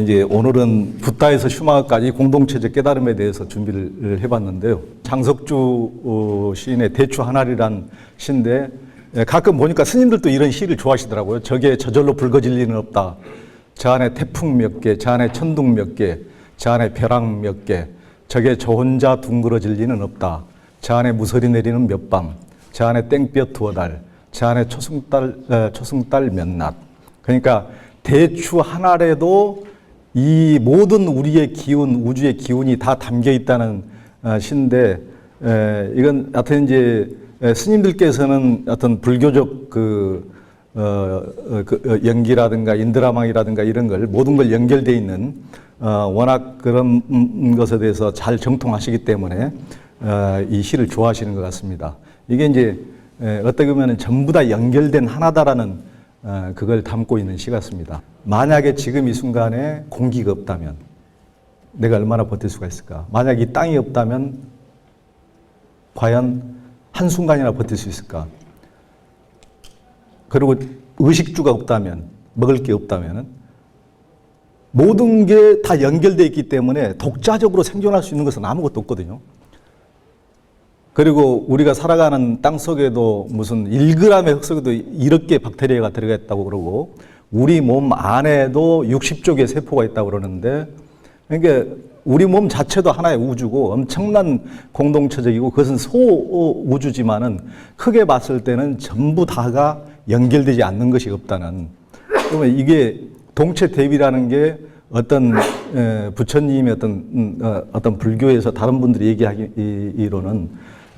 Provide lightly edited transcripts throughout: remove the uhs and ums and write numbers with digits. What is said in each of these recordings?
이제 오늘은 붓다에서 슈마까지 공동체적 깨달음에 대해서 준비를 해봤는데요. 장석주 시인의 대추 하나리란 시인데 가끔 보니까 스님들도 이런 시를 좋아하시더라고요. 저게 저절로 붉어질 리는 없다. 저 안에 태풍 몇 개, 저 안에 천둥 몇 개, 저 안에 벼락 몇 개, 저게 저 혼자 둥그러질 리는 없다. 저 안에 무서리 내리는 몇 밤, 저 안에 땡볕 두어 달, 저 안에 초승달 몇 낮. 그러니까 대추 하나라도 이 모든 우리의 기운, 우주의 기운이 다 담겨 있다는 시인데, 이건 하여튼 이제 스님들께서는 어떤 불교적 연기라든가 인드라망이라든가 이런 걸 모든 걸 연결되어 있는 워낙 그런 것에 대해서 잘 정통하시기 때문에 이 시를 좋아하시는 것 같습니다. 이게 이제 어떻게 보면 전부 다 연결된 하나다라는 그걸 담고 있는 시 같습니다. 만약에 지금 이 순간에 공기가 없다면 내가 얼마나 버틸 수가 있을까? 만약 이 땅이 없다면 과연 한순간이나 버틸 수 있을까? 그리고 의식주가 없다면, 먹을 게 없다면 모든 게 다 연결되어 있기 때문에 독자적으로 생존할 수 있는 것은 아무것도 없거든요. 그리고 우리가 살아가는 땅 속에도 무슨 1g의 흙 속에도 1억 개의 박테리아가 들어가 있다고 그러고 우리 몸 안에도 60조 개의 세포가 있다고 그러는데, 그러니까 우리 몸 자체도 하나의 우주고 엄청난 공동체적이고 그것은 소우주지만은 크게 봤을 때는 전부 다가 연결되지 않는 것이 없다는. 그러면 이게 동체대비라는 게 어떤 부처님의 어떤 불교에서 다른 분들이 얘기하기로는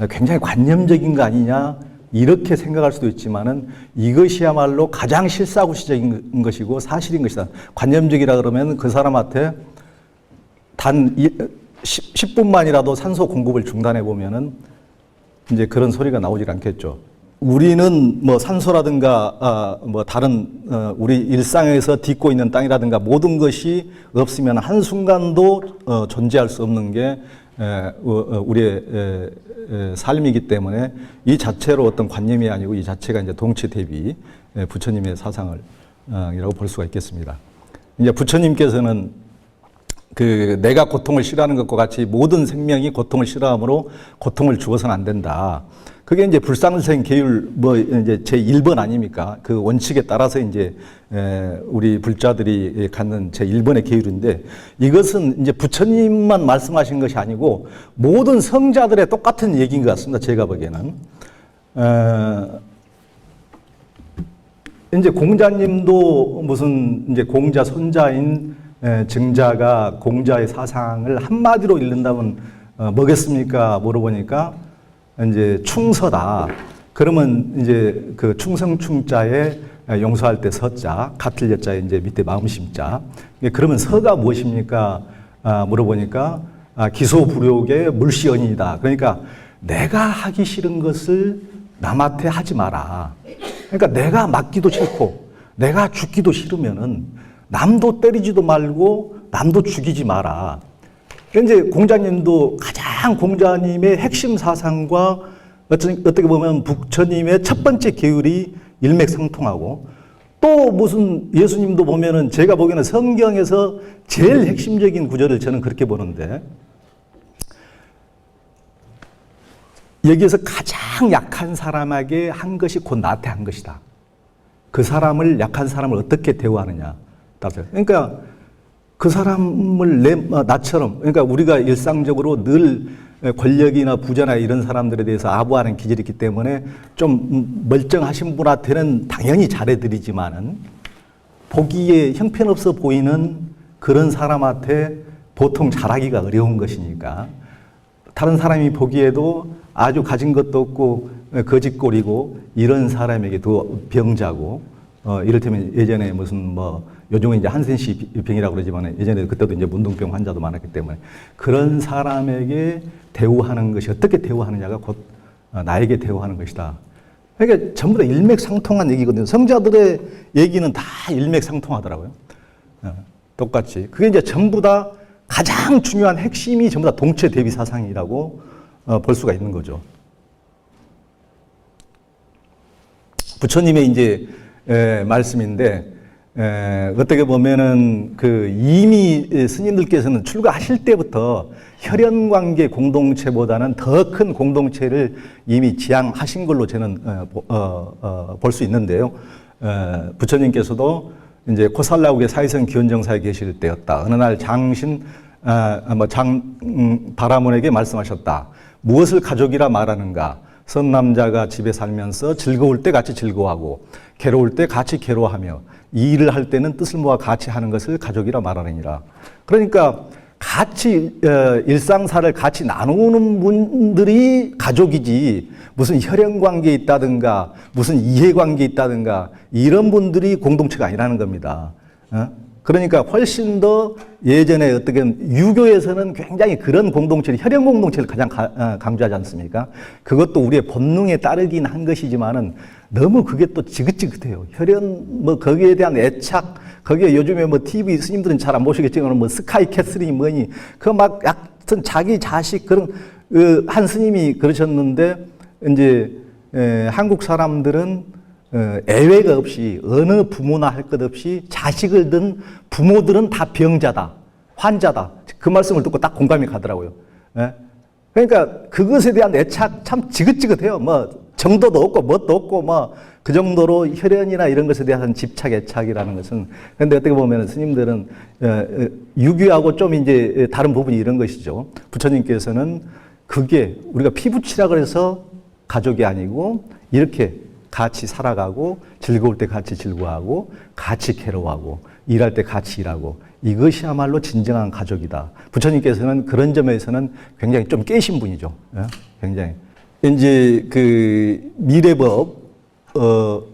굉장히 관념적인 거 아니냐 이렇게 생각할 수도 있지만은 이것이야말로 가장 실사구시적인 것이고 사실인 것이다. 관념적이라 그러면 그 사람한테 단 10분만이라도 산소 공급을 중단해 보면은 이제 그런 소리가 나오질 않겠죠. 우리는 뭐 산소라든가 뭐 다른 우리 일상에서 딛고 있는 땅이라든가 모든 것이 없으면 한순간도 존재할 수 없는 게 우리의 삶이기 때문에 이 자체로 어떤 관념이 아니고 이 자체가 이제 동체 대비 부처님의 사상을 이라고 볼 수가 있겠습니다. 이제 부처님께서는 내가 고통을 싫어하는 것과 같이 모든 생명이 고통을 싫어하므로 고통을 주어서는 안 된다. 그게 이제 불상생 계율 이제 제 1번 아닙니까? 그 원칙에 따라서 이제 우리 불자들이 갖는 제 1번의 계율인데, 이것은 이제 부처님만 말씀하신 것이 아니고 모든 성자들의 똑같은 얘기인 것 같습니다. 제가 보기에는. 이제 공자님도 무슨 이제 공자 손자인 증자가 공자의 사상을 한마디로 읽는다면 뭐겠습니까? 물어보니까 이제 충서다. 그러면 이제 그 충성충자에 용서할 때 서자, 같을 여자에 이제 밑에 마음심자. 그러면 서가 무엇입니까? 물어보니까 기소불욕의 물시언이다. 그러니까 내가 하기 싫은 것을 남한테 하지 마라. 그러니까 내가 맞기도 싫고 내가 죽기도 싫으면은 남도 때리지도 말고 남도 죽이지 마라. 이제 공자님도 가장 공자님의 핵심 사상과 어떻게 보면 부처님의 첫 번째 계율이 일맥상통하고, 또 무슨 예수님도 보면은 제가 보기에는 성경에서 제일 핵심적인 구절을 저는 그렇게 보는데, 여기에서 가장 약한 사람에게 한 것이 곧 나한테 한 것이다. 그 사람을, 약한 사람을 어떻게 대우하느냐. 그러니까 그 사람을 나처럼, 그러니까 우리가 일상적으로 늘 권력이나 부자나 이런 사람들에 대해서 아부하는 기질이 있기 때문에 좀 멀쩡하신 분한테는 당연히 잘해드리지만은 보기에 형편없어 보이는 그런 사람한테 보통 잘하기가 어려운 것이니까, 다른 사람이 보기에도 아주 가진 것도 없고 거짓골이고 이런 사람에게도 병자고, 이를테면 예전에 무슨 요즘은 이제 한센씨 병이라고 그러지만 예전에 그때도 이제 문둥병 환자도 많았기 때문에 그런 사람에게 대우하는 것이 어떻게 대우하느냐가 곧 나에게 대우하는 것이다. 그러니까 전부 다 일맥상통한 얘기거든요. 성자들의 얘기는 다 일맥상통하더라고요. 똑같이. 그게 이제 전부 다 가장 중요한 핵심이 전부 다 동체 대비 사상이라고 볼 수가 있는 거죠. 부처님의 이제 말씀인데, 어떻게 보면은 그 이미 스님들께서는 출가하실 때부터 혈연관계 공동체보다는 더 큰 공동체를 이미 지향하신 걸로 저는 볼 수 있는데요. 부처님께서도 이제 코살라국의 사회성 기원정사에 계실 때였다. 어느 날 장신 바라몬에게 말씀하셨다. 무엇을 가족이라 말하는가? 선남자가 집에 살면서 즐거울 때 같이 즐거워하고 괴로울 때 같이 괴로워하며 이 일을 할 때는 뜻을 모아 같이 하는 것을 가족이라 말하느니라. 그러니까 같이 일상사를 같이 나누는 분들이 가족이지 무슨 혈연관계에 있다든가 무슨 이해관계에 있다든가 이런 분들이 공동체가 아니라는 겁니다. 그러니까 훨씬 더 예전에 어떻게 유교에서는 굉장히 그런 공동체를 혈연 공동체를 가장 강조하지 않습니까? 그것도 우리의 본능에 따르긴 한 것이지만은 너무 그게 또 지긋지긋해요. 혈연 뭐 거기에 대한 애착 거기에 요즘에 뭐 TV 스님들은 잘 안 보시겠지만 뭐 스카이 캐슬이 뭐니 그 막 약간 자기 자식 그런 한 스님이 그러셨는데 이제 한국 사람들은 애외가 없이 어느 부모나 할 것 없이 자식을 둔 부모들은 다 병자다, 환자다. 그 말씀을 듣고 딱 공감이 가더라고요. 그러니까 그것에 대한 애착 참 지긋지긋해요. 뭐 정도도 없고 뭣도 없고 뭐 그 정도로 혈연이나 이런 것에 대한 집착 애착이라는 것은 그런데 어떻게 보면 스님들은 유교하고 좀 이제 다른 부분이 이런 것이죠. 부처님께서는 그게 우리가 피부치라 그래서 가족이 아니고 이렇게 같이 살아가고 즐거울 때 같이 즐거워하고 같이 괴로워하고 일할 때 같이 일하고 이것이야말로 진정한 가족이다. 부처님께서는 그런 점에서는 굉장히 좀 깨신 분이죠. 굉장히. 이제 그 미래법,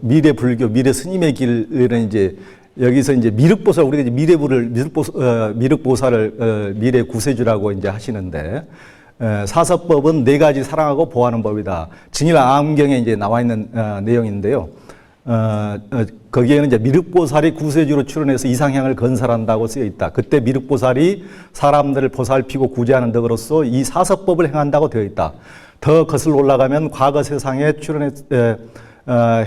미래불교, 미래스님의 길은 이제 여기서 이제 미륵보살, 우리가 이제 미륵보살을 미래구세주라고 이제 하시는데 사서법은 네 가지 사랑하고 보호하는 법이다. 진일암경에 이제 나와 있는 내용인데요. 거기에는 이제 미륵보살이 구세주로 출연해서 이상향을 건설한다고 쓰여 있다. 그때 미륵보살이 사람들을 보살피고 구제하는 덕으로서 이 사서법을 행한다고 되어 있다. 더 거슬러 올라가면 과거 세상에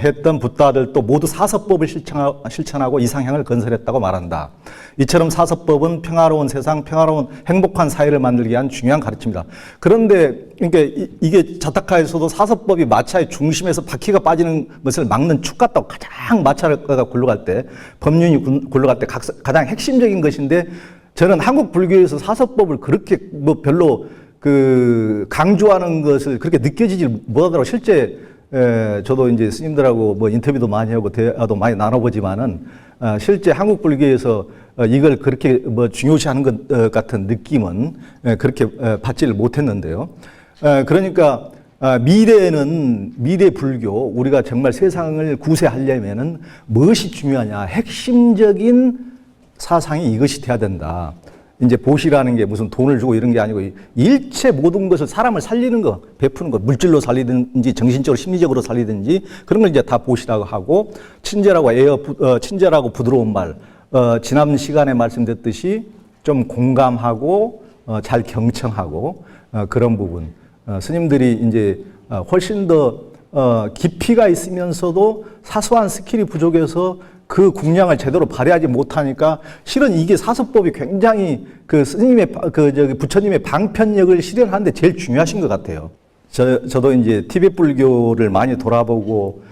했던 붓다들도 모두 사서법을 실천하고 이상향을 건설했다고 말한다. 이처럼 사서법은 평화로운 세상, 평화로운 행복한 사회를 만들기 위한 중요한 가르침이다. 그런데 그러니까 이게 자타카에서도 사서법이 마차의 중심에서 바퀴가 빠지는 것을 막는 축 같다고 가장 마차가 굴러갈 때, 법륜이 굴러갈 때 가장 핵심적인 것인데 저는 한국 불교에서 사서법을 그렇게 뭐 별로 그 강조하는 것을 그렇게 느껴지지 못하더라고요. 실제 저도 이제 스님들하고 뭐 인터뷰도 많이 하고 대화도 많이 나눠보지만은 실제 한국 불교에서 이걸 그렇게 뭐 중요시하는 것 같은 느낌은 그렇게 받지를 못했는데요. 그러니까 미래는 미래 불교 우리가 정말 세상을 구세하려면은 무엇이 중요하냐? 핵심적인 사상이 이것이 돼야 된다. 이제 보시라는 게 무슨 돈을 주고 이런 게 아니고 일체 모든 것을 사람을 살리는 거, 베푸는 거, 물질로 살리든지 정신적으로 심리적으로 살리든지 그런 걸 이제 다 보시라고 하고 친절하고 부드러운 말, 지난 시간에 말씀드렸듯이 좀 공감하고 잘 경청하고 그런 부분 스님들이 이제 훨씬 더 깊이가 있으면서도 사소한 스킬이 부족해서 그 궁량을 제대로 발휘하지 못하니까 실은 이게 사서법이 굉장히 그 스님의 부처님의 방편력을 실현하는데 제일 중요하신 것 같아요. 저도 이제 티베트 불교를 많이 돌아보고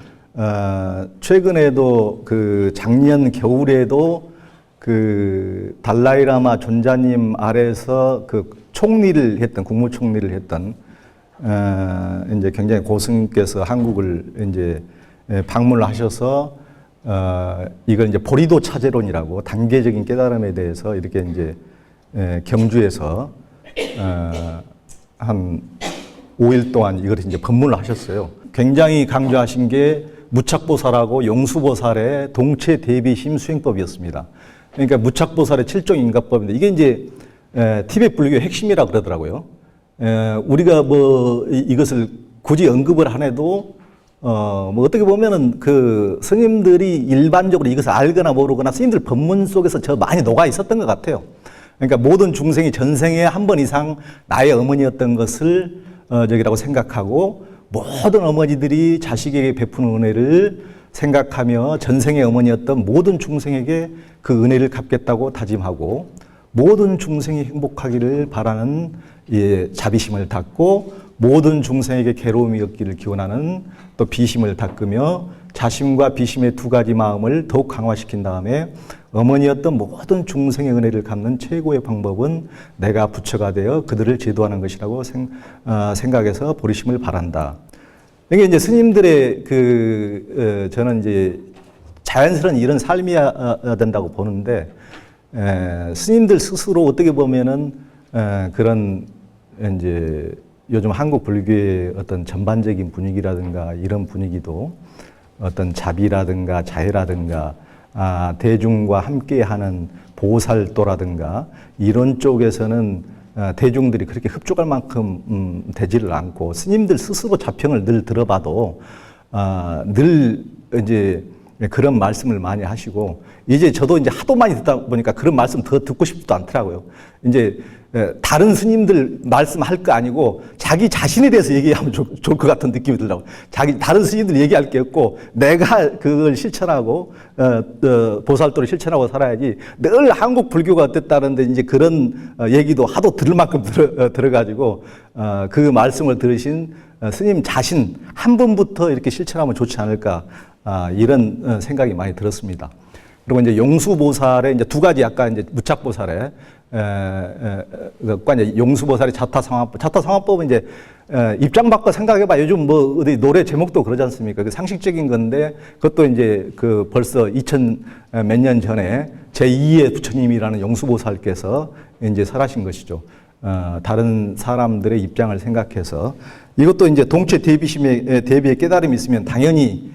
최근에도 그 작년 겨울에도 그 달라이라마 존자님 아래서 그 총리를 했던 국무총리를 했던 이제 굉장히 고승께서 한국을 이제 방문을 하셔서 이걸 이제 보리도 차제론이라고 단계적인 깨달음에 대해서 이렇게 이제 경주에서 한 5일 동안 이걸 이제 법문을 하셨어요. 굉장히 강조하신 게 무착보살하고 용수보살의 동체 대비심 수행법이었습니다. 그러니까 무착보살의 7종 인가법인데 이게 이제 티베트 불교의 핵심이라고 그러더라고요. 우리가 뭐 이것을 굳이 언급을 안 해도 뭐 어떻게 보면은 그 스님들이 일반적으로 이것을 알거나 모르거나 스님들 법문 속에서 저 많이 녹아 있었던 것 같아요. 그러니까 모든 중생이 전생에 한 번 이상 나의 어머니였던 것을 저기라고 생각하고 모든 어머니들이 자식에게 베푸는 은혜를 생각하며 전생의 어머니였던 모든 중생에게 그 은혜를 갚겠다고 다짐하고 모든 중생이 행복하기를 바라는 자비심을 닦고 모든 중생에게 괴로움이 없기를 기원하는 또 비심을 닦으며 자심과 비심의 두 가지 마음을 더욱 강화시킨 다음에 어머니였던 모든 중생의 은혜를 갚는 최고의 방법은 내가 부처가 되어 그들을 제도하는 것이라고 생각해서 보리심을 바란다. 이게 이제 스님들의 저는 이제 자연스러운 이런 삶이어야 된다고 보는데, 스님들 스스로 어떻게 보면은 그런 이제 요즘 한국 불교의 어떤 전반적인 분위기라든가 이런 분위기도 어떤 자비라든가 자애라든가 대중과 함께하는 보살도라든가 이런 쪽에서는 대중들이 그렇게 흡족할 만큼 되지를 않고 스님들 스스로 자평을 늘 들어봐도 늘 이제 그런 말씀을 많이 하시고 이제 저도 이제 하도 많이 듣다 보니까 그런 말씀 더 듣고 싶지도 않더라고요. 이제 다른 스님들 말씀할 거 아니고 자기 자신에 대해서 얘기하면 좋을 것 같은 느낌이 들더라고요. 다른 스님들 얘기할 게 없고 내가 그걸 실천하고 보살도를 실천하고 살아야지. 늘 한국 불교가 어땠다는데 이제 그런 얘기도 하도 들을 만큼 들어가지고 그 말씀을 들으신 스님 자신 한 분부터 이렇게 실천하면 좋지 않을까 이런 생각이 많이 들었습니다. 그리고 이제 용수보살의 이제 두 가지 아까 이제 무착보살의 이제 용수보살의 자타상화법은 이제 입장 바꿔 생각해봐. 요즘 뭐 어디 노래 제목도 그러지 않습니까? 그 상식적인 건데 그것도 이제 그 벌써 2000 몇 년 전에 제2의 부처님이라는 용수보살께서 이제 설하신 것이죠. 다른 사람들의 입장을 생각해서 이것도 이제 동체 대비의 깨달음이 있으면 당연히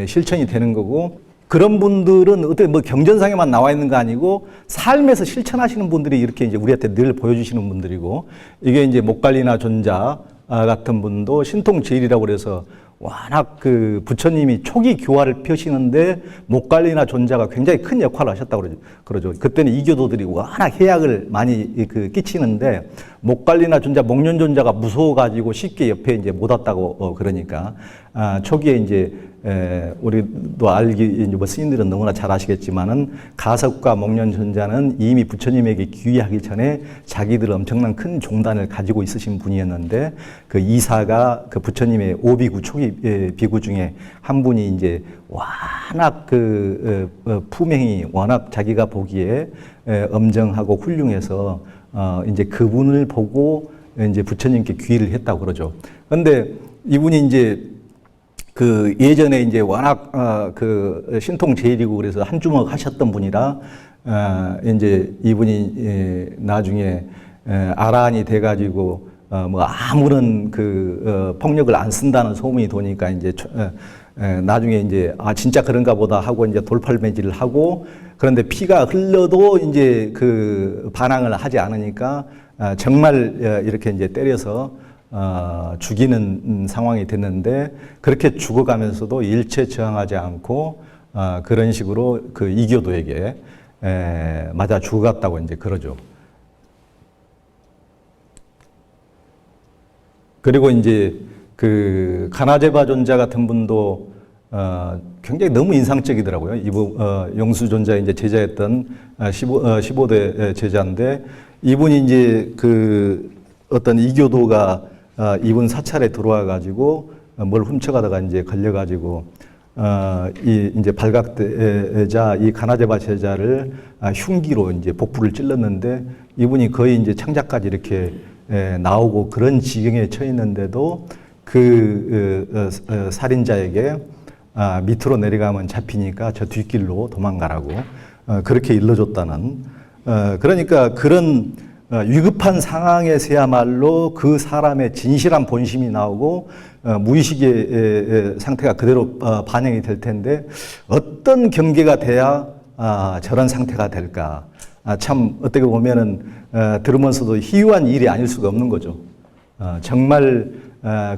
실천이 되는 거고, 그런 분들은 어떻게 뭐 경전상에만 나와 있는 거 아니고 삶에서 실천하시는 분들이 이렇게 이제 우리한테 늘 보여주시는 분들이고, 이게 이제 목갈리나 존자 같은 분도 신통제일이라고 그래서 워낙 그 부처님이 초기 교화를 펴시는데 목갈리나 존자가 굉장히 큰 역할을 하셨다고 그러죠. 그때는 이교도들이 워낙 해악을 많이 끼치는데 목갈리나 존자, 목련존자가 무서워가지고 쉽게 옆에 이제 못 왔다고 그러니까 초기에 이제 우리도 이제 뭐 스님들은 너무나 잘 아시겠지만은 가석과 목련존자는 이미 부처님에게 귀의하기 전에 자기들 엄청난 큰 종단을 가지고 있으신 분이었는데 그 이사가 그 부처님의 오비구 초기 비구 중에 한 분이 이제 워낙 그 품행이 워낙 자기가 보기에 엄정하고 훌륭해서 이제 그분을 보고 이제 부처님께 귀의를 했다고 그러죠. 그런데 이분이 이제 그 예전에 이제 워낙 그 신통제일이고 그래서 한 주먹 하셨던 분이라 이제 이분이 나중에 아라한이 돼가지고 뭐 아무런 그 폭력을 안 쓴다는 소문이 도니까 이제 나중에 이제 진짜 그런가 보다 하고 이제 돌팔매질을 하고, 그런데 피가 흘러도 이제 그 반항을 하지 않으니까 정말 이렇게 이제 때려서 죽이는 상황이 됐는데, 그렇게 죽어가면서도 일체 저항하지 않고 그런 식으로 그 이교도에게 맞아 죽어갔다고 이제 그러죠. 그리고 이제 그 가나제바 존자 같은 분도 굉장히 너무 인상적이더라고요. 이분 용수존자의 이제 제자였던 15대 제자인데, 이분이 이제 그 어떤 이교도가 이분 사찰에 들어와 가지고 뭘 훔쳐가다가 이제 걸려 가지고 이제 발각되자 이 가나제바 제자를 흉기로 이제 복부를 찔렀는데, 이분이 거의 이제 창자까지 이렇게 나오고 그런 지경에 처했는데도 그 살인자에게 밑으로 내려가면 잡히니까 저 뒷길로 도망가라고 그렇게 일러줬다는, 그러니까 그런 위급한 상황에서야말로 그 사람의 진실한 본심이 나오고 무의식의 상태가 그대로 반영이 될 텐데 어떤 경계가 돼야 저런 상태가 될까? 참 어떻게 보면은 들으면서도 희유한 일이 아닐 수가 없는 거죠. 정말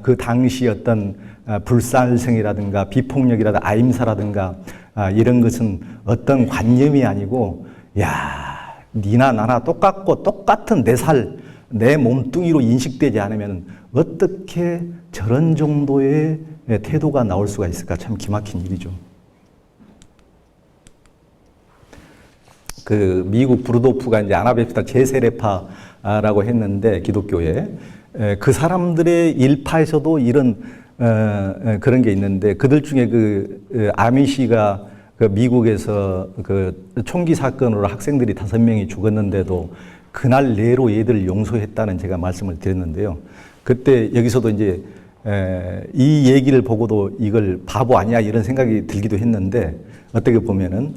그 당시 어떤 불살생이라든가 비폭력이라든가 아임사라든가 이런 것은 어떤 관념이 아니고, 야, 니나 나나 똑같고 똑같은 내 몸뚱이로 인식되지 않으면 어떻게 저런 정도의 태도가 나올 수가 있을까? 참 기막힌 일이죠. 그 미국 브루도프가 이제 아나베프타 제세례파라고 했는데 기독교에 그 사람들의 일파에서도 이런 그런 게 있는데 그들 중에 그 아미시가 그 미국에서 그 총기 사건으로 학생들이 5명이 죽었는데도 그날 내로 얘들을 용서했다는 제가 말씀을 드렸는데요. 그때 여기서도 이제 이 얘기를 보고도 이걸 바보 아니야 이런 생각이 들기도 했는데 어떻게 보면은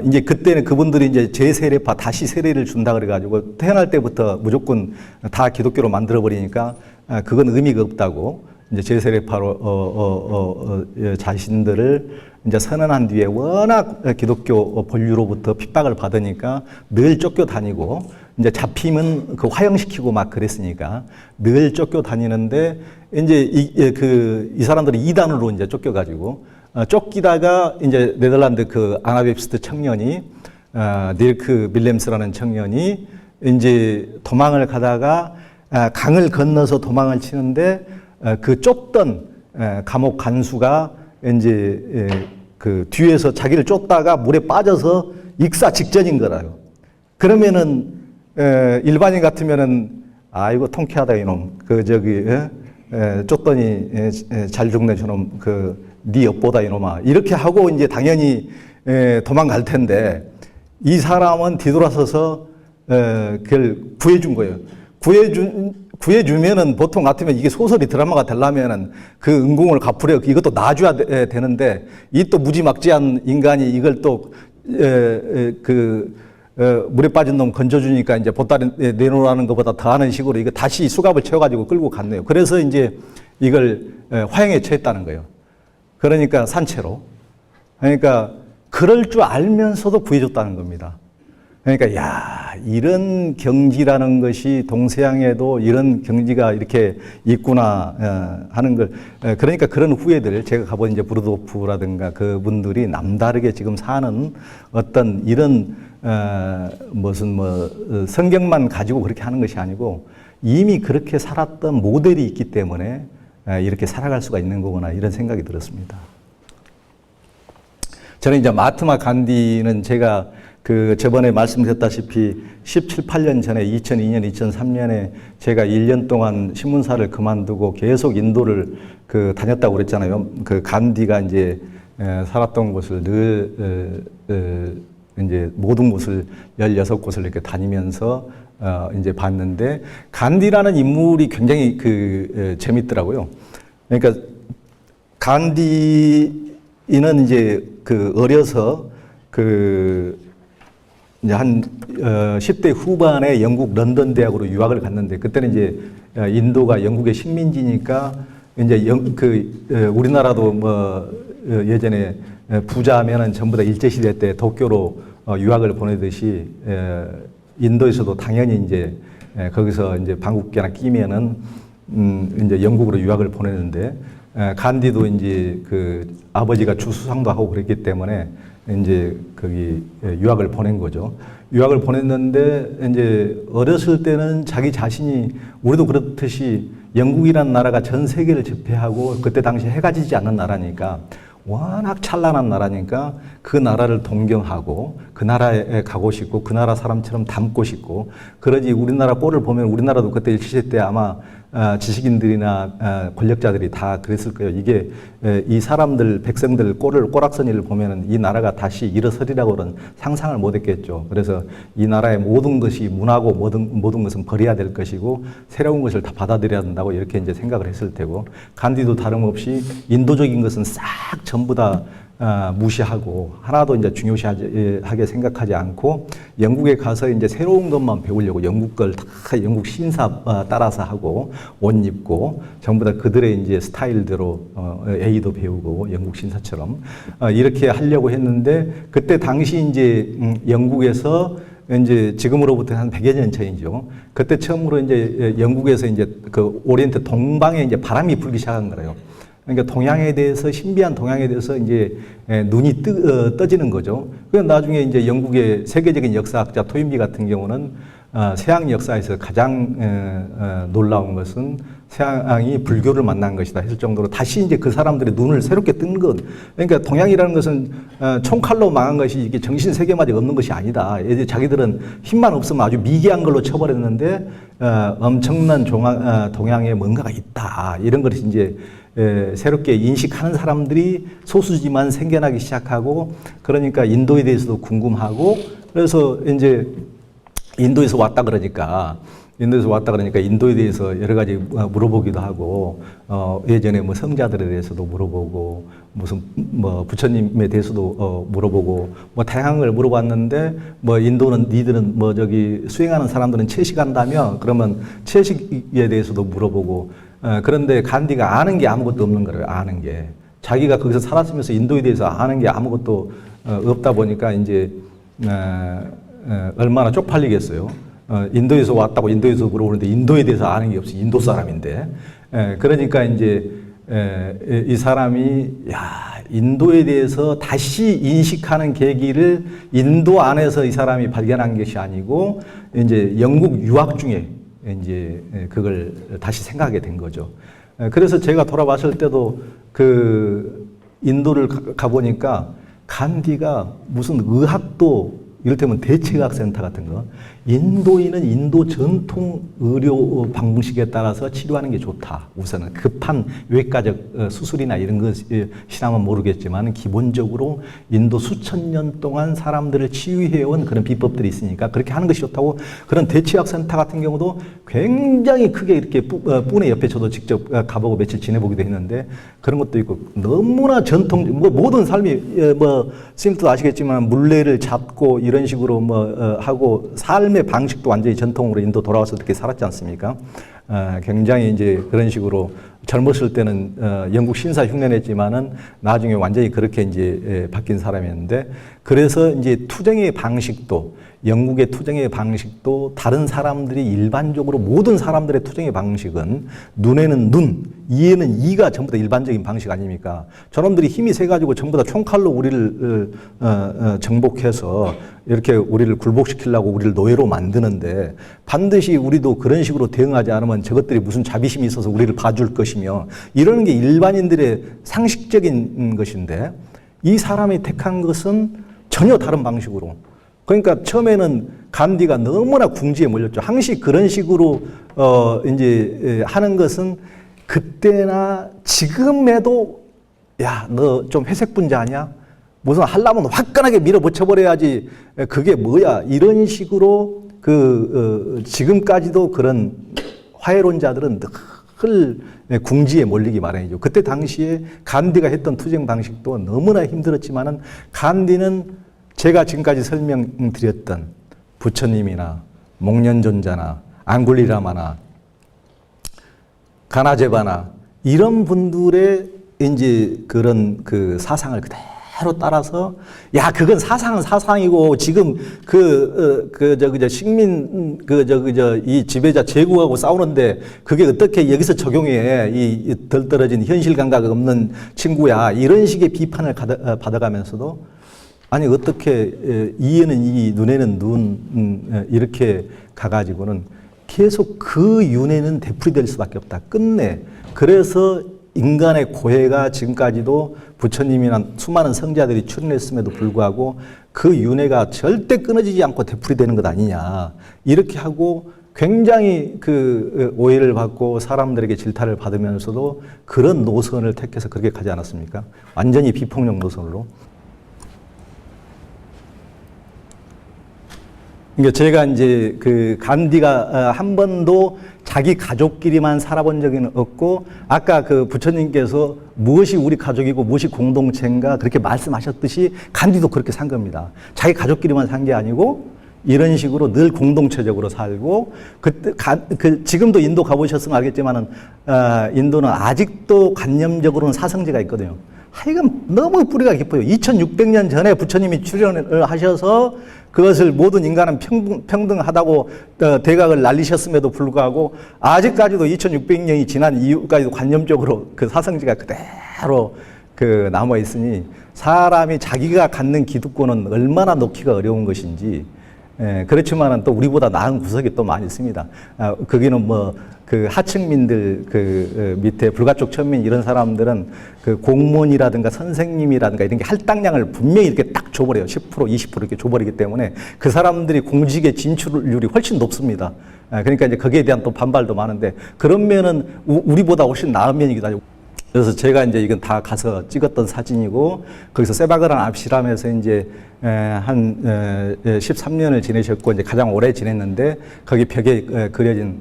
이제 그때는 그분들이 이제 재세례파 다시 세례를 준다 그래가지고 태어날 때부터 무조건 다 기독교로 만들어 버리니까 그건 의미가 없다고 이제 재세례파로 자신들을 이제 선언한 뒤에 워낙 기독교 본류로부터 핍박을 받으니까 늘 쫓겨다니고 이제 잡히면 그 화형시키고 막 그랬으니까 늘 쫓겨다니는데 이제 이 사람들이 이단으로 이제 쫓겨가지고 쫓기다가 이제 네덜란드 그 아나베프스트 청년이 닐크 밀렘스라는 청년이 이제 도망을 가다가 강을 건너서 도망을 치는데 그 쫓던 감옥 간수가 이제 그 뒤에서 자기를 쫓다가 물에 빠져서 익사 직전인 거라요. 그러면은 일반인 같으면은 아이고 통쾌하다 이놈 그 저기 쫓더니 잘 죽네 저놈 그 네 엿보다 이놈아 이렇게 하고 이제 당연히 도망갈 텐데 이 사람은 뒤돌아서서 그걸 구해준 거예요. 구해주면은 보통 같으면 이게 소설이 드라마가 되려면은 그 은공을 갚으려 이것도 놔줘야 되는데 이 또 무지막지한 인간이 이걸 또 물에 빠진 놈 건져주니까 이제 보따리 내놓으라는 것보다 더하는 식으로 이거 다시 수갑을 채워가지고 끌고 갔네요. 그래서 이제 이걸 화형에 처했다는 거예요. 그러니까 산채로. 그러니까 그럴 줄 알면서도 구해줬다는 겁니다. 그러니까 야 이런 경지라는 것이 동서양에도 이런 경지가 이렇게 있구나 하는 걸 그러니까 그런 후예들 제가 가본 이제 브루도프라든가 그분들이 남다르게 지금 사는 어떤 이런 무슨 뭐 성경만 가지고 그렇게 하는 것이 아니고 이미 그렇게 살았던 모델이 있기 때문에 이렇게 살아갈 수가 있는 거구나 이런 생각이 들었습니다. 저는 이제 마하트마 간디는 제가 그 저번에 말씀드렸다시피 17, 18년 전에 2002년, 2003년에 제가 1년 동안 신문사를 그만두고 계속 인도를 그 다녔다고 그랬잖아요. 그 간디가 이제 살았던 곳을 늘 이제 모든 곳을 16곳을 이렇게 다니면서 이제 봤는데 간디라는 인물이 굉장히 재밌더라고요. 그러니까 간디는 이제 어려서 이제 한 10대 후반에 영국 런던 대학으로 유학을 갔는데 그때는 이제 인도가 영국의 식민지니까 이제 우리나라도 뭐 예전에 부자면은 전부 다 일제시대 때 도쿄로 유학을 보내듯이 인도에서도 당연히 이제 거기서 이제 방국계나 끼면은 이제 영국으로 유학을 보내는데 간디도 이제 아버지가 주수상도 하고 그랬기 때문에 이제 거기 유학을 보낸 거죠. 유학을 보냈는데 이제 어렸을 때는 자기 자신이 우리도 그렇듯이 영국이라는 나라가 전 세계를 제패하고 그때 당시 해가 지지 않는 나라니까 워낙 찬란한 나라니까 그 나라를 동경하고 그 나라에 가고 싶고 그 나라 사람처럼 닮고 싶고 그러지 우리나라 꼴을 보면 우리나라도 그때 일시대 때 아마 지식인들이나 권력자들이 다 그랬을 거예요. 이게 이 사람들 백성들 꼬락서니를 보면은 이 나라가 다시 일어서리라고는 상상을 못했겠죠. 그래서 이 나라의 모든 것이 문화고 모든 것은 버려야 될 것이고 새로운 것을 다 받아들여야 된다고 이렇게 이제 생각을 했을 테고 간디도 다름없이 인도적인 것은 싹 전부 다 무시하고 하나도 이제 중요시하게 생각하지 않고 영국에 가서 이제 새로운 것만 배우려고 영국 걸 다 영국 신사 따라서 하고 옷 입고 전부 다 그들의 이제 스타일대로 A도 배우고 영국 신사처럼 이렇게 하려고 했는데 그때 당시 이제 영국에서 이제 지금으로부터 한 100여 년 전이죠. 그때 처음으로 이제 영국에서 이제 그 오리엔트 동방에 이제 바람이 불기 시작한 거예요. 그러니까 동양에 대해서 신비한 동양에 대해서 이제 눈이 떠지는 거죠. 그 나중에 이제 영국의 세계적인 역사학자 토인비 같은 경우는 서양 역사에서 가장 놀라운 것은 서양이 불교를 만난 것이다 했을 정도로 다시 이제 그 사람들의 눈을 새롭게 뜬 것. 그러니까 동양이라는 것은 총칼로 망한 것이 이게 정신 세계마저 없는 것이 아니다. 자기들은 힘만 없으면 아주 미개한 걸로 쳐버렸는데 엄청난 동양에 뭔가가 있다. 이런 것이 이제 새롭게 인식하는 사람들이 소수지만 생겨나기 시작하고, 그러니까 인도에 대해서도 궁금하고, 그래서 이제 인도에서 왔다 그러니까 인도에 대해서 여러 가지 물어보기도 하고, 예전에 뭐 성자들에 대해서도 물어보고, 무슨 뭐 부처님에 대해서도 물어보고, 뭐 다양한 걸 물어봤는데, 뭐 인도는 니들은 뭐 저기 수행하는 사람들은 채식한다며, 그러면 채식에 대해서도 물어보고, 그런데 간디가 아는 게 아무것도 없는 거예요. 아는 게 자기가 거기서 살았으면서 인도에 대해서 아는 게 아무것도 없다 보니까 이제 얼마나 쪽팔리겠어요. 인도에서 왔다고 인도에서 물어보는데 인도에 대해서 아는 게 없어. 인도 사람인데. 그러니까 이제 이 사람이 인도에 대해서 다시 인식하는 계기를 인도 안에서 이 사람이 발견한 것이 아니고 이제 영국 유학 중에 이제 그걸 다시 생각하게 된 거죠. 그래서 제가 돌아왔을 때도 그 인도를 가보니까 간디가 무슨 의학도 이를테면 대체의학센터 같은 거, 인도인은 인도 전통 의료 방식에 따라서 치료하는 게 좋다. 우선은 급한 외과적 수술이나 이런 것이라면 모르겠지만 기본적으로 인도 수천 년 동안 사람들을 치유해온 그런 비법들이 있으니까 그렇게 하는 것이 좋다고. 그런 대체의학센터 같은 경우도 굉장히 크게 이렇게 뿌네 옆에 저도 직접 가보고 며칠 지내보기도 했는데 그런 것도 있고, 너무나 전통, 뭐 모든 삶이 뭐 스님도 아시겠지만 물레를 잡고 이런 식으로 하고 삶의 방식도 완전히 전통으로 인도 돌아와서 어떻게 살았지 않습니까? 굉장히 이제 그런 식으로 젊었을 때는 영국 신사 흉내냈지만은 나중에 완전히 그렇게 이제 바뀐 사람이었는데, 그래서 이제 투쟁의 방식도, 영국의 투쟁의 방식도 다른 사람들이 일반적으로 모든 사람들의 투쟁의 방식은 눈에는 눈, 이에는 이가 전부 다 일반적인 방식 아닙니까? 저놈들이 힘이 세가지고 전부 다 총칼로 우리를 정복해서 이렇게 우리를 굴복시키려고 우리를 노예로 만드는데, 반드시 우리도 그런 식으로 대응하지 않으면 저것들이 무슨 자비심이 있어서 우리를 봐줄 것이며, 이러는 게 일반인들의 상식적인 것인데 이 사람이 택한 것은 전혀 다른 방식으로. 그러니까 처음에는 간디가 너무나 궁지에 몰렸죠. 항시 그런 식으로 이제 하는 것은 그때나 지금에도 야, 너 좀 회색 분자 아니야? 무슨 하려면 화끈하게 밀어붙여버려야지. 그게 뭐야? 이런 식으로 지금까지도 그런 화해론자들은 늘 궁지에 몰리기 마련이죠. 그때 당시에 간디가 했던 투쟁 방식도 너무나 힘들었지만은 간디는 제가 지금까지 설명드렸던 부처님이나 목련존자나 앙굴리라마나 가나제바나 이런 분들의 이제 그런 그 사상을 그대로 따라서, 야, 그건 사상은 사상이고 지금 식민 이 지배자 제국하고 싸우는데 그게 어떻게 여기서 적용해? 이 덜 떨어진 현실 감각 없는 친구야. 이런 식의 비판을 받아가면서도, 아니 어떻게 이에는 이, 눈에는 눈, 이렇게 가가지고는 계속 그 윤회는 되풀이될 수밖에 없다. 끝내. 그래서 인간의 고해가 지금까지도 부처님이나 수많은 성자들이 출연했음에도 불구하고 그 윤회가 절대 끊어지지 않고 되풀이되는 것 아니냐. 이렇게 하고 굉장히 그 오해를 받고 사람들에게 질타를 받으면서도 그런 노선을 택해서 그렇게 가지 않았습니까? 완전히 비폭력 노선으로. 그러니까 제가 이제 그 간디가 한 번도 자기 가족끼리만 살아본 적은 없고, 아까 그 부처님께서 무엇이 우리 가족이고 무엇이 공동체인가 그렇게 말씀하셨듯이 간디도 그렇게 산 겁니다. 자기 가족끼리만 산 게 아니고 이런 식으로 늘 공동체적으로 살고, 그때 지금도 인도 가보셨으면 알겠지만은 인도는 아직도 관념적으로는 사성제가 있거든요. 하여간 너무 뿌리가 깊어요. 2600년 전에 부처님이 출연을 하셔서 그것을 모든 인간은 평등하다고 대각을 날리셨음에도 불구하고 아직까지도 2600년이 지난 이후까지도 관념적으로 그 사성지가 그대로 남아 있으니, 사람이 자기가 갖는 기득권은 얼마나 놓기가 어려운 것인지 그렇지만은 또 우리보다 나은 구석이 또 많이 있습니다. 거기는 뭐 그 하층민들 그 밑에 불가촉 천민 이런 사람들은 그 공무원이라든가 선생님이라든가 이런 게 할당량을 분명히 이렇게 딱 줘버려요. 10% 20% 이렇게 줘버리기 때문에 그 사람들이 공직의 진출률이 훨씬 높습니다. 그러니까 이제 거기에 대한 또 반발도 많은데 그런 면은 우리보다 훨씬 나은 면이기도 하죠. 그래서 제가 이제 이건 다 가서 찍었던 사진이고 거기서 세바그란 압시람에서 이제 한 13년을 지내셨고 이제 가장 오래 지냈는데 거기 벽에 그려진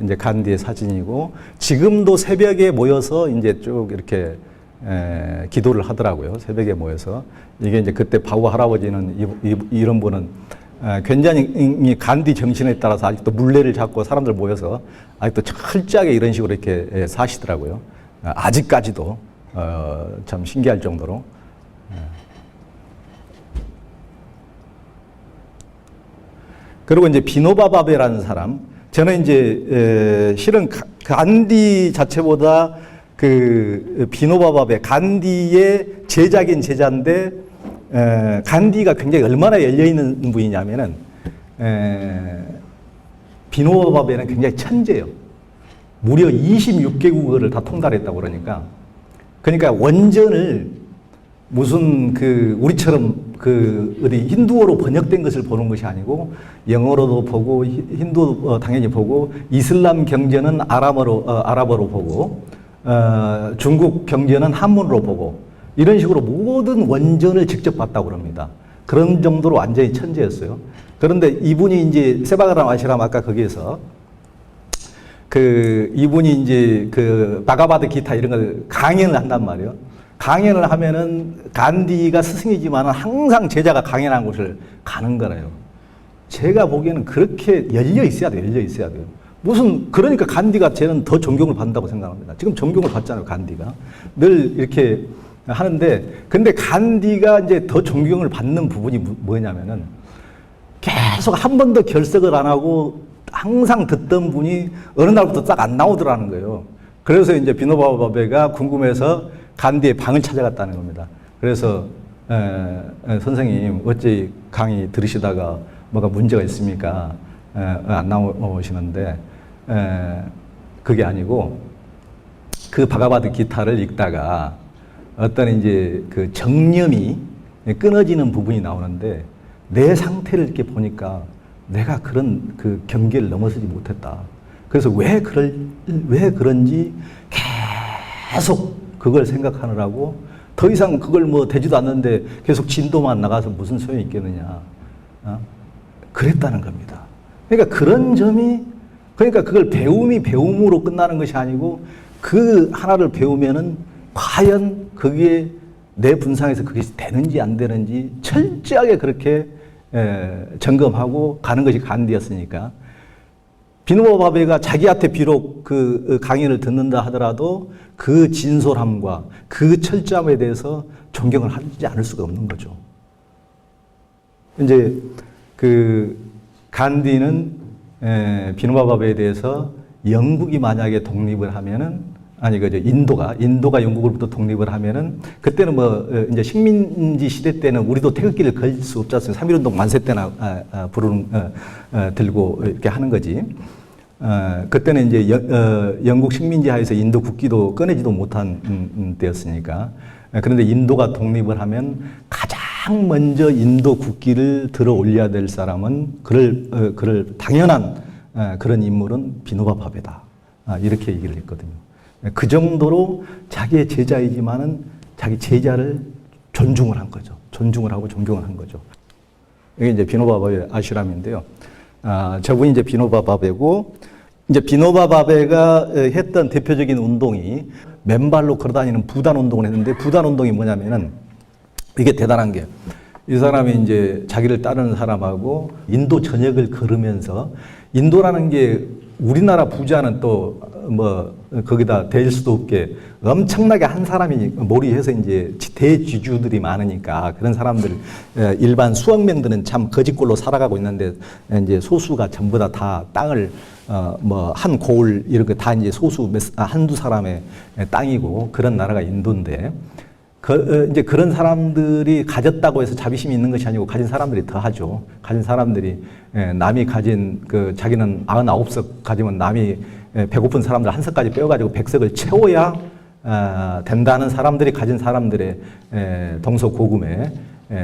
이제 간디의 사진이고 지금도 새벽에 모여서 이제 쭉 이렇게 기도를 하더라고요. 새벽에 모여서 이게 이제 그때 바우 할아버지는 이런 분은 굉장히 간디 정신에 따라서 아직도 물레를 잡고 사람들 모여서 아직도 철저하게 이런 식으로 이렇게 사시더라고요. 아직까지도 참 신기할 정도로. 그리고 이제 비노바 바베라는 사람, 저는 이제 실은 간디 자체보다 그 비노바 바베 간디의 제자긴 제자인데 간디가 굉장히 얼마나 열려있는 분이냐면은, 비노바 바베는 굉장히 천재예요. 무려 26개국어를 다 통달했다고 그러니까 원전을 무슨 그 우리처럼 그 어디 힌두어로 번역된 것을 보는 것이 아니고 영어로도 보고 힌두 당연히 보고 이슬람 경전은 아랍어로 보고 중국 경전은 한문으로 보고 이런 식으로 모든 원전을 직접 봤다고 그럽니다. 그런 정도로 완전히 천재였어요. 그런데 이분이 이제 세바그란 아시람 아까 거기에서 그 이분이 이제 그 바가바드 기타 이런 걸 강연을 한단 말이에요. 강연을 하면은 간디가 스승이지만은 항상 제자가 강연한 곳을 가는 거래요. 제가 보기에는 그렇게 열려 있어야 돼요. 열려 있어야 돼요. 무슨 그러니까 간디가 저는 더 존경을 받는다고 생각합니다. 지금 존경을 받잖아요. 간디가 늘 이렇게 하는데 근데 간디가 이제 더 존경을 받는 부분이 뭐냐면은 계속 한 번도 결석을 안 하고 항상 듣던 분이 어느 날부터 딱 안 나오더라는 거예요. 그래서 이제 비노바 바베가 궁금해서 간디의 방을 찾아갔다는 겁니다. 그래서 선생님 어찌 강의 들으시다가 뭐가 문제가 있습니까? 안 나오시는데 그게 아니고 그 바가바드 기타를 읽다가 어떤 이제 그 정념이 끊어지는 부분이 나오는데 내 상태를 이렇게 보니까 내가 그런 그 경계를 넘어서지 못했다. 그래서 왜 그런지 계속 그걸 생각하느라고 더 이상 그걸 뭐 되지도 않는데 계속 진도만 나가서 무슨 소용이 있겠느냐. 그랬다는 겁니다. 그러니까 그런 점이 그러니까 그걸 배움으로 끝나는 것이 아니고 그 하나를 배우면은 과연 그게 내 분상에서 그게 되는지 안 되는지 철저하게 그렇게 점검하고 가는 것이 간디였으니까 비노바 바베가 자기한테 비록 그 강의를 듣는다 하더라도 그 진솔함과 그 철저함에 대해서 존경을 하지 않을 수가 없는 거죠. 이제 그 간디는 비노바 바베에 대해서 영국이 만약에 독립을 하면은 아니 그죠 인도가 영국으로부터 독립을 하면은 그때는 뭐 이제 식민지 시대 때는 우리도 태극기를 걸 수 없지 않습니까? 3.1운동 만세 때나 들고 이렇게 하는 거지. 그때는 이제 영국 식민지 하에서 인도 국기도 꺼내지도 못한 때였으니까. 그런데 인도가 독립을 하면 가장 먼저 인도 국기를 들어 올려야 될 사람은 그럴 당연한 그런 인물은 비노바 바베다. 이렇게 얘기를 했거든요. 그 정도로 자기의 제자이지만은 자기 제자를 존중을 한 거죠. 존중을 하고 존경을 한 거죠. 이게 이제 비노바 바베 아슈람인데요. 저분이 이제 비노바 바베고, 이제 비노바 바베가 했던 대표적인 운동이 맨발로 걸어다니는 부단 운동을 했는데, 부단 운동이 뭐냐면은 이게 대단한 게, 이 사람이 이제 자기를 따르는 사람하고 인도 전역을 걸으면서, 인도라는 게 우리나라 부자는 또 뭐 거기다 댈 수도 없게 엄청나게 한 사람이 몰이해서 이제 대지주들이 많으니까 그런 사람들 일반 수억 명들은 참 거지꼴로 살아가고 있는데 이제 소수가 전부 다 땅을 뭐 한 고을 이런 거 다 이제 소수 한두 사람의 땅이고 그런 나라가 인도인데 이제 그런 사람들이 가졌다고 해서 자비심이 있는 것이 아니고 가진 사람들이 더 하죠. 가진 사람들이 남이 가진 자기는 99석 가지면 남이 배고픈 사람들 한 석까지 빼어가지고 100석을 채워야 된다는 사람들이 가진 사람들의 동서고금의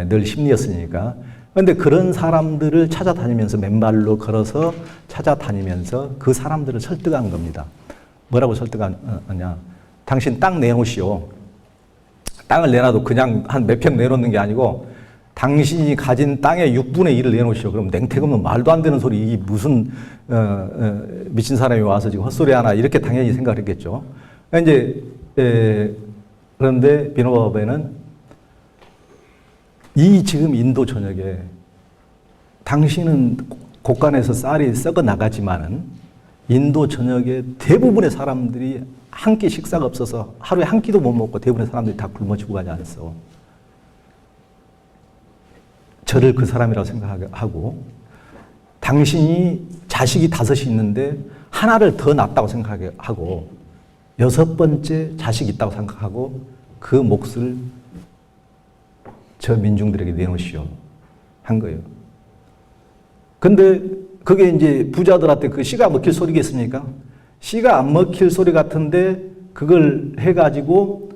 늘 심리였으니까. 그런데 그런 사람들을 찾아다니면서 맨발로 걸어서 찾아다니면서 그 사람들을 설득한 겁니다. 뭐라고 설득하냐? 당신 땅 내놓으시오. 땅을 내놔도 그냥 한 몇 평 내놓는 게 아니고 당신이 가진 땅의 6분의 1을 내놓으시오. 그럼 냉태금은 말도 안 되는 소리, 이게 무슨 미친 사람이 와서 지금 헛소리 하나, 이렇게 당연히 생각을 했겠죠. 이제 그런데 비누바바베는 이 지금 인도 전역에 당신은 곳간에서 쌀이 썩어 나가지만은 인도 전역의 대부분의 사람들이 한 끼 식사가 없어서 하루에 한 끼도 못 먹고 대부분의 사람들이 다 굶어 죽어가지 않았어. 저를 그 사람이라고 생각하고, 당신이 자식이 5이 있는데 하나를 더 낳았다고 생각하고 6번째 자식이 있다고 생각하고 그 몫을 저 민중들에게 내놓으시오 한 거예요. 근데 그게 이제 부자들한테 그 씨가 먹힐 소리겠습니까? 씨가 안 먹힐 소리 같은데 그걸 해가지고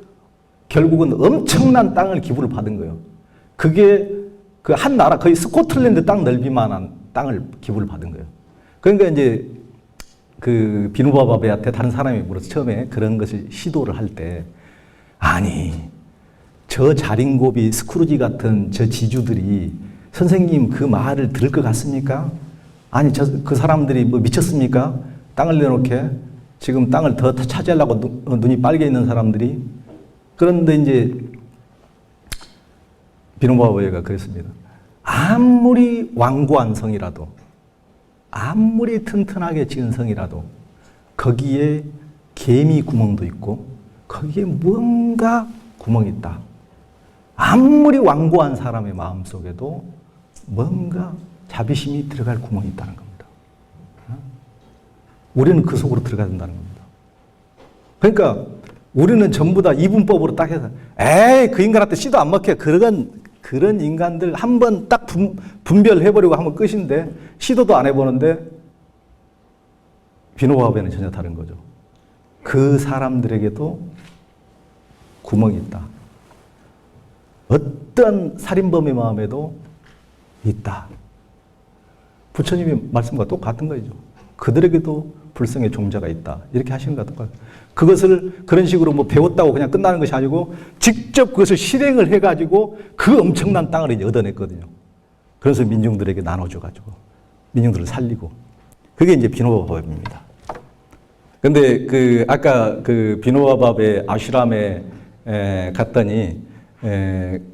결국은 엄청난 땅을 기부를 받은 거예요. 그게 그 한 나라, 거의 스코틀랜드 땅 넓이만한 땅을 기부를 받은 거예요. 그러니까 이제 그 비누바바베한테 다른 사람이 물어서 처음에 그런 것을 시도를 할 때, 아니, 저 자린고비 스크루지 같은 저 지주들이 선생님 그 말을 들을 것 같습니까? 아니, 그 사람들이 뭐 미쳤습니까? 땅을 내놓게 지금 땅을 더 차지하려고 눈이 빨개 있는 사람들이. 그런데 이제 비누바바베가 그랬습니다. 아무리 완고한 성이라도, 아무리 튼튼하게 지은 성이라도 거기에 개미 구멍도 있고 거기에 뭔가 구멍이 있다. 아무리 완고한 사람의 마음속에도 뭔가 자비심이 들어갈 구멍이 있다는 겁니다. 우리는 그 속으로 들어가야 된다는 겁니다. 그러니까 우리는 전부 다 이분법으로 딱 해서 에이 그 인간한테 씨도 안 먹혀, 그런 인간들 한번 딱 분별해버리고 하면 끝인데, 시도도 안 해보는데 비누바바베는 전혀 다른 거죠. 그 사람들에게도 구멍이 있다. 어떤 살인범의 마음에도 있다. 부처님의 말씀과 똑같은 거죠. 그들에게도 불성의 종자가 있다. 이렇게 하시는 것과 똑같아요. 그것을 그런 식으로 뭐 배웠다고 그냥 끝나는 것이 아니고 직접 그것을 실행을 해가지고 그 엄청난 땅을 이제 얻어냈거든요. 그래서 민중들에게 나눠줘가지고 민중들을 살리고, 그게 이제 비누바바베입니다. 근데 그 아까 그 비누바바베 아슈람에 갔더니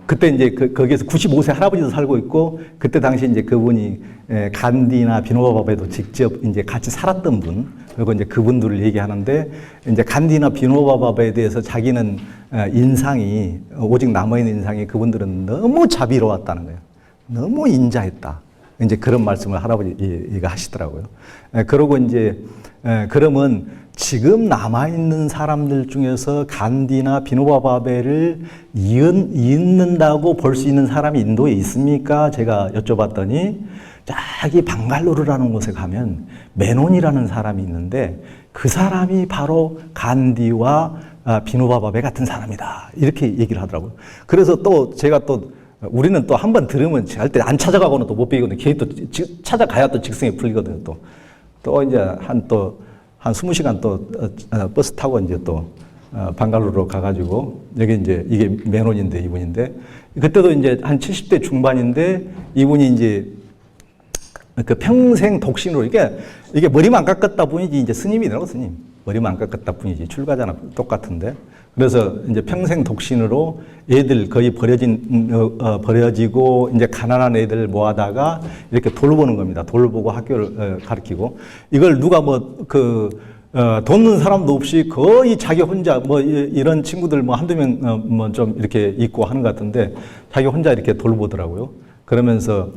그때 이제 거기에서 95세 할아버지도 살고 있고, 그때 당시 이제 그분이 간디나 비누바바베도 직접 이제 같이 살았던 분, 그리고 이제 그분들을 얘기하는데, 이제 간디나 비누바바베에 대해서 자기는 인상이, 오직 남아있는 인상이 그분들은 너무 자비로웠다는 거예요. 너무 인자했다. 이제 그런 말씀을 할아버지가 하시더라고요. 그러고 이제 그러면 지금 남아있는 사람들 중에서 간디나 비누바바베를 잇는다고 볼 수 있는 사람이 인도에 있습니까? 제가 여쭤봤더니 저기 방갈로르라는 곳에 가면 메논이라는 사람이 있는데 그 사람이 바로 간디와 비누바바베 같은 사람이다. 이렇게 얘기를 하더라고요. 그래서 또 제가 또 우리는 또 한 번 들으면 절대 안 찾아가고는 또 못 배우거든요. 걔 또 찾아가야 또 직성이 풀리거든요. 또 이제 한 20시간 또 버스 타고 이제 또 방갈로로 가가지고, 여기 이제 이게 메논인데 이분인데, 그때도 이제 한 70대 중반인데 이분이 이제 그 평생 독신으로, 이게 머리만 안 깎았다 뿐이지 이제 스님이더라고, 스님. 머리만 안 깎았다 뿐이지 출가자나 똑같은데. 그래서 이제 평생 독신으로 애들 거의 버려지고 이제 가난한 애들 모아다가 이렇게 돌보는 겁니다. 돌보고 학교를 가르치고, 이걸 누가 돕는 사람도 없이 거의 자기 혼자 이런 친구들 한두 명 좀 이렇게 있고 하는 것 같은데 자기 혼자 이렇게 돌보더라고요. 그러면서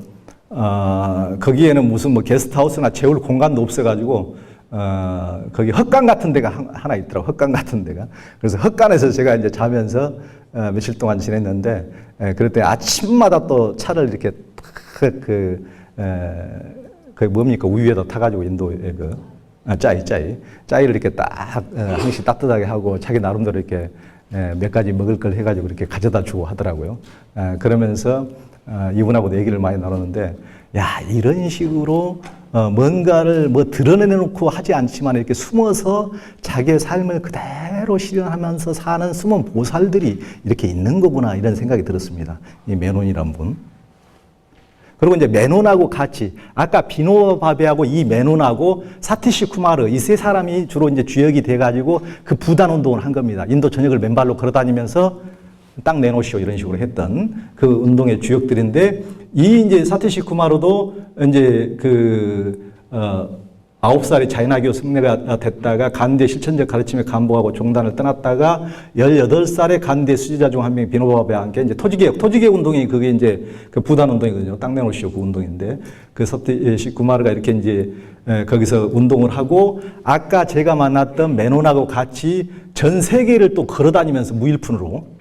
거기에는 무슨 게스트하우스나 재울 공간도 없어가지고 거기 헛간 같은 데가 하나 있더라고. 헛간 같은 데가. 그래서 헛간에서 제가 이제 자면서 며칠 동안 지냈는데, 그럴 때 아침마다 또 차를 이렇게 그게 뭡니까? 우유에다 타가지고 인도에 짜이를 이렇게 딱 항시 따뜻하게 하고 자기 나름대로 이렇게 몇 가지 먹을 걸 해가지고 이렇게 가져다 주고 하더라고요. 그러면서 이분하고도 얘기를 많이 나눴는데, 야, 이런 식으로 뭔가를 뭐 드러내놓고 하지 않지만 이렇게 숨어서 자기의 삶을 그대로 실현하면서 사는 숨은 보살들이 이렇게 있는 거구나, 이런 생각이 들었습니다. 이 메논이란 분. 그리고 이제 메논하고 같이, 아까 비노바 바베하고 이 메논하고 사티시 쿠마르, 이 세 사람이 주로 이제 주역이 돼가지고 그 부단 운동을 한 겁니다. 인도 전역을 맨발로 걸어 다니면서 딱 내놓으시오, 이런 식으로 했던 그 운동의 주역들인데, 이 이제 사티시 쿠마르도 이제 9살에 자이나교 승려가 됐다가 간디의 실천적 가르침에 감복하고 종단을 떠났다가 18살에 간디의 수지자 중 한 명이 비노바 바베와 함께 이제 토지개혁 운동이 그게 이제 그 부단 운동이거든요. 땅 내놓으시오, 그 운동인데, 그 사티시 쿠마르가 이렇게 이제 거기서 운동을 하고, 아까 제가 만났던 메논하고 같이 전 세계를 또 걸어 다니면서 무일푼으로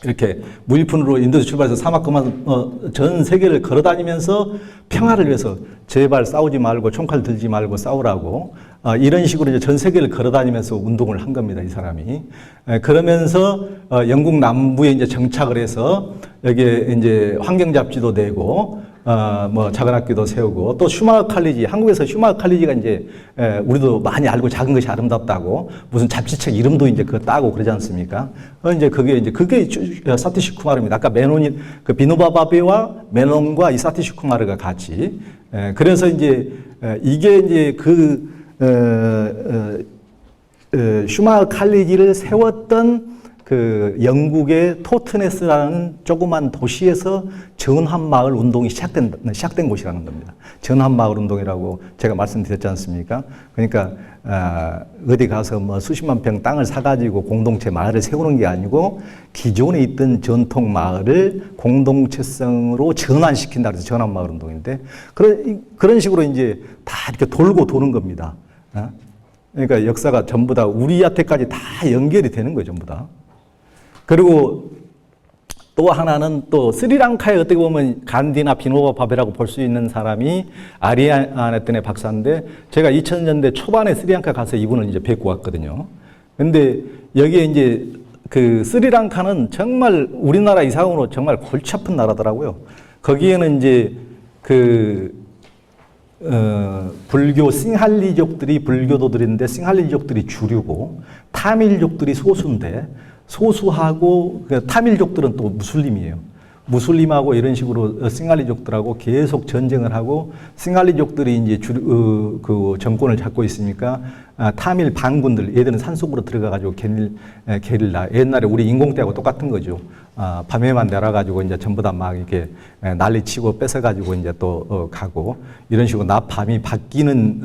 이렇게 무일푼으로 인도에서 출발해서 사막 그만 전 세계를 걸어 다니면서 평화를 위해서 제발 싸우지 말고 총칼 들지 말고 싸우라고 이런 식으로 이제 전 세계를 걸어 다니면서 운동을 한 겁니다, 이 사람이. 그러면서 영국 남부에 이제 정착을 해서 여기에 이제 환경 잡지도 내고 뭐 작은 학교도 세우고, 또 슈마흐 칼리지, 한국에서 슈마흐 칼리지가 이제 우리도 많이 알고 작은 것이 아름답다고 무슨 잡지책 이름도 이제 그거 따고 그러지 않습니까? 이제 그게 사티시 쿠마르입니다. 아까 메논이 그 비노바 바베와 메논과 이 사티시 쿠마르가 같이. 그래서 이제 이게 이제 슈마흐 칼리지를 세웠던 그 영국의 토트네스라는 조그만 도시에서 전환마을 운동이 시작된 곳이라는 겁니다. 전환마을 운동이라고 제가 말씀드렸지 않습니까? 그러니까 어디 가서 뭐 수십만 평 땅을 사가지고 공동체 마을을 세우는 게 아니고 기존에 있던 전통 마을을 공동체성으로 전환시킨다 그래서 전환마을 운동인데, 그런 식으로 이제 다 이렇게 돌고 도는 겁니다. 그러니까 역사가 전부 다 우리한테까지 다 연결이 되는 거예요, 전부 다. 그리고 또 하나는 또 스리랑카에 어떻게 보면 간디나 비노바 바베라고 볼 수 있는 사람이 아리아네튼의 박사인데, 제가 2000년대 초반에 스리랑카 가서 이분을 이제 뵙고 왔거든요. 근데 여기에 이제 그 스리랑카는 정말 우리나라 이상으로 정말 골치 아픈 나라더라고요. 거기에는 이제 불교 싱할리족들이 불교도들인데 싱할리족들이 주류고 타밀족들이 소수인데, 소수하고 타밀족들은 또 무슬림이에요. 무슬림하고 이런 식으로 싱할리족들하고 계속 전쟁을 하고, 싱할리족들이 이제 그 정권을 잡고 있으니까 타밀 반군들, 얘들은 산속으로 들어가가지고 게릴라, 옛날에 우리 인공대하고 똑같은 거죠. 밤에만 내려가지고 이제 전부 다 막 이렇게 난리치고 뺏어가지고 이제 또 가고, 이런 식으로 낮 밤이 바뀌는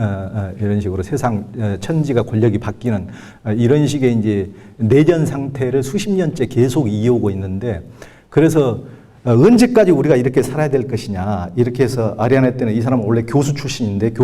이런 식으로 세상 천지가 권력이 바뀌는 이런 식의 이제 내전 상태를 수십 년째 계속 이어오고 있는데, 그래서 언제까지 우리가 이렇게 살아야 될 것이냐, 이렇게 해서 아리아네 때는 이 사람은 원래 교수인데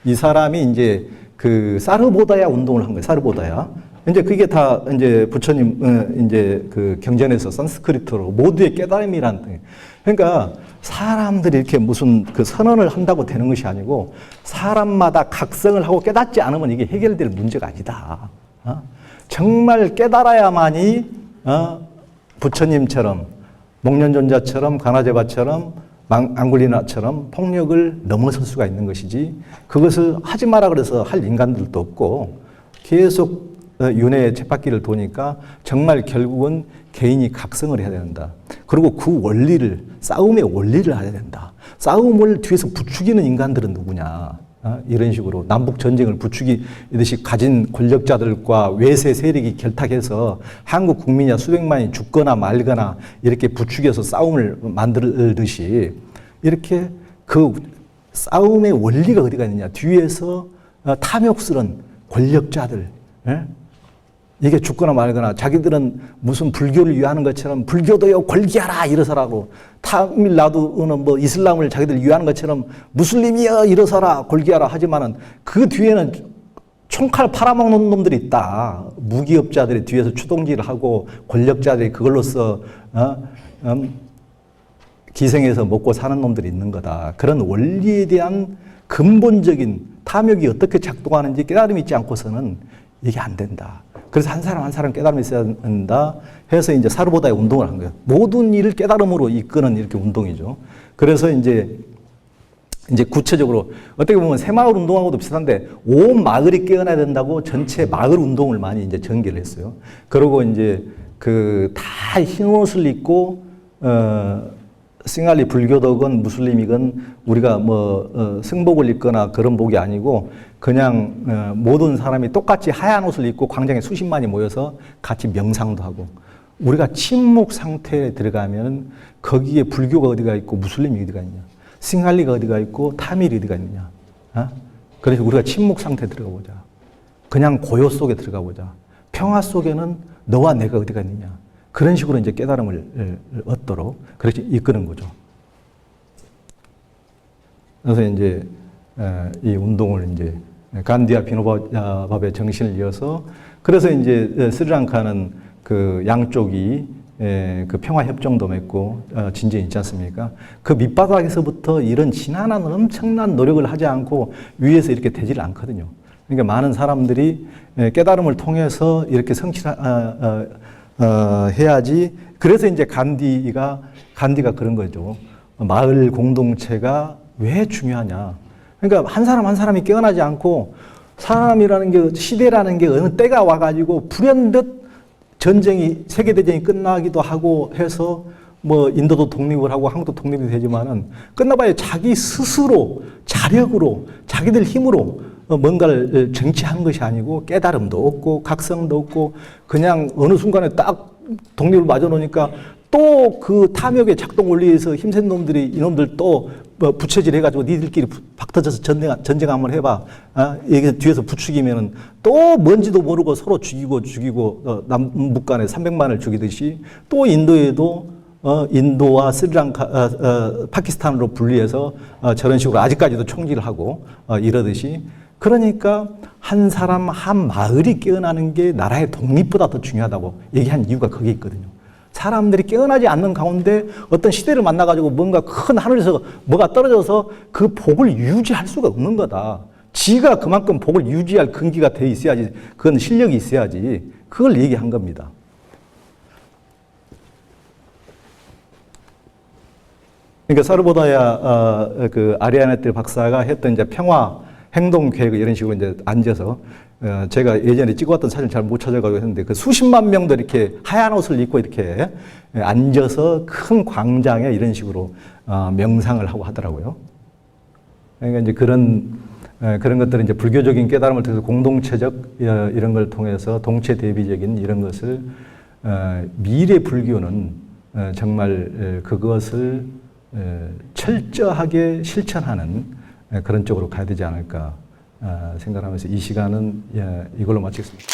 이 사람이 이제 그 사르보다야 운동을 한 거예요. 사르보다야. 이제 그게 다 이제 부처님 이제 그 경전에서 산스크리트로 모두의 깨달음이란 뜻. 그러니까 사람들이 이렇게 무슨 그 선언을 한다고 되는 것이 아니고, 사람마다 각성을 하고 깨닫지 않으면 이게 해결될 문제가 아니다. 정말 깨달아야만이 부처님처럼, 목련존자처럼, 가나제바처럼, 앙굴리나처럼 폭력을 넘어설 수가 있는 것이지, 그것을 하지 마라 그래서 할 인간들도 없고, 계속 윤회의 쳇바퀴를 도니까 정말 결국은 개인이 각성을 해야 된다. 그리고 그 원리를, 싸움의 원리를 알아야 된다. 싸움을 뒤에서 부추기는 인간들은 누구냐. 이런 식으로 남북 전쟁을 부추기듯이 가진 권력자들과 외세 세력이 결탁해서 한국 국민이 수백만이 죽거나 말거나 이렇게 부추겨서 싸움을 만들듯이, 이렇게 그 싸움의 원리가 어디가 있느냐. 뒤에서 탐욕스런 권력자들, 이게 죽거나 말거나 자기들은 무슨 불교를 위하는 것처럼 불교도요 골기하라 일어서라고 타밀나두는 뭐 이슬람을 자기들 위하는 것처럼 무슬림이여 일어서라 골기하라 하지만은 그 뒤에는 총칼 팔아먹는 놈들이 있다. 무기업자들이 뒤에서 추동질을 하고 권력자들이 그걸로써 기생해서 먹고 사는 놈들이 있는 거다. 그런 원리에 대한 근본적인 탐욕이 어떻게 작동하는지 깨달음이 있지 않고서는 이게 안 된다. 그래서 한 사람 한 사람 깨달음이 있어야 된다 해서 이제 사르보다의 운동을 한 거예요. 모든 일을 깨달음으로 이끄는 이렇게 운동이죠. 그래서 이제 구체적으로 어떻게 보면 새마을 운동하고도 비슷한데 온 마을이 깨어나야 된다고 전체 마을 운동을 많이 이제 전개를 했어요. 그리고 이제 그 다 흰 옷을 입고 싱갈리 불교도건 무슬림이건 우리가 뭐 승복을 입거나 그런 복이 아니고 그냥 모든 사람이 똑같이 하얀 옷을 입고 광장에 수십만이 모여서 같이 명상도 하고 우리가 침묵 상태에 들어가면 거기에 불교가 어디가 있고 무슬림이 어디가 있냐 싱갈리가 어디가 있고 타밀이 어디가 있느냐 그래서 우리가 침묵 상태에 들어가 보자 그냥 고요 속에 들어가 보자 평화 속에는 너와 내가 어디가 있느냐 그런 식으로 이제 깨달음을 얻도록 그렇게 이끄는 거죠. 그래서 이제 이 운동을 이제 간디와 비노바의 정신을 이어서 그래서 이제 스리랑카는 그 양쪽이 그 평화 협정도 맺고 진전이 있지 않습니까? 그 밑바닥에서부터 이런 지난한 엄청난 노력을 하지 않고 위에서 이렇게 되지를 않거든요. 그러니까 많은 사람들이 깨달음을 통해서 이렇게 해야지. 그래서 이제 간디가 그런 거죠. 마을 공동체가 왜 중요하냐. 그러니까 한 사람 한 사람이 깨어나지 않고 사람이라는 게 시대라는 게 어느 때가 와가지고 불현듯 전쟁이 세계대전이 끝나기도 하고 해서 뭐 인도도 독립을 하고 한국도 독립이 되지만은 끝나봐야 자기 스스로 자력으로 자기들 힘으로 뭔가를 쟁취하는 것이 아니고 깨달음도 없고 각성도 없고 그냥 어느 순간에 딱 독립을 맞아 놓으니까 또 그 탐욕의 작동 원리에서 힘센 놈들이 이놈들 또 부채질 해가지고 니들끼리 박터져서 전쟁 한번 해봐. 이게 뒤에서 부추기면은 또 뭔지도 모르고 서로 죽이고 남북 간에 300만을 죽이듯이 또 인도에도 인도와 스리랑카, 파키스탄으로 분리해서 저런 식으로 아직까지도 총질을 하고 이러듯이 그러니까 한 사람 한 마을이 깨어나는 게 나라의 독립보다 더 중요하다고 얘기한 이유가 거기에 있거든요. 사람들이 깨어나지 않는 가운데 어떤 시대를 만나가지고 뭔가 큰 하늘에서 뭐가 떨어져서 그 복을 유지할 수가 없는 거다. 지가 그만큼 복을 유지할 근기가 돼 있어야지, 그건 실력이 있어야지. 그걸 얘기한 겁니다. 그러니까 사르보다야 그 아리아네트 박사가 했던 이제 평화 행동 계획을 이런 식으로 이제 앉아서 제가 예전에 찍어왔던 사진 잘 못 찾아가고 했는데 그 수십만 명도 이렇게 하얀 옷을 입고 이렇게 앉아서 큰 광장에 이런 식으로 명상을 하고 하더라고요. 그러니까 이제 그런 것들은 이제 불교적인 깨달음을 통해서 공동체적 이런 걸 통해서 동체 대비적인 이런 것을 미래 불교는 정말 그것을 철저하게 실천하는 그런 쪽으로 가야 되지 않을까 생각하면서 이 시간은 이걸로 마치겠습니다.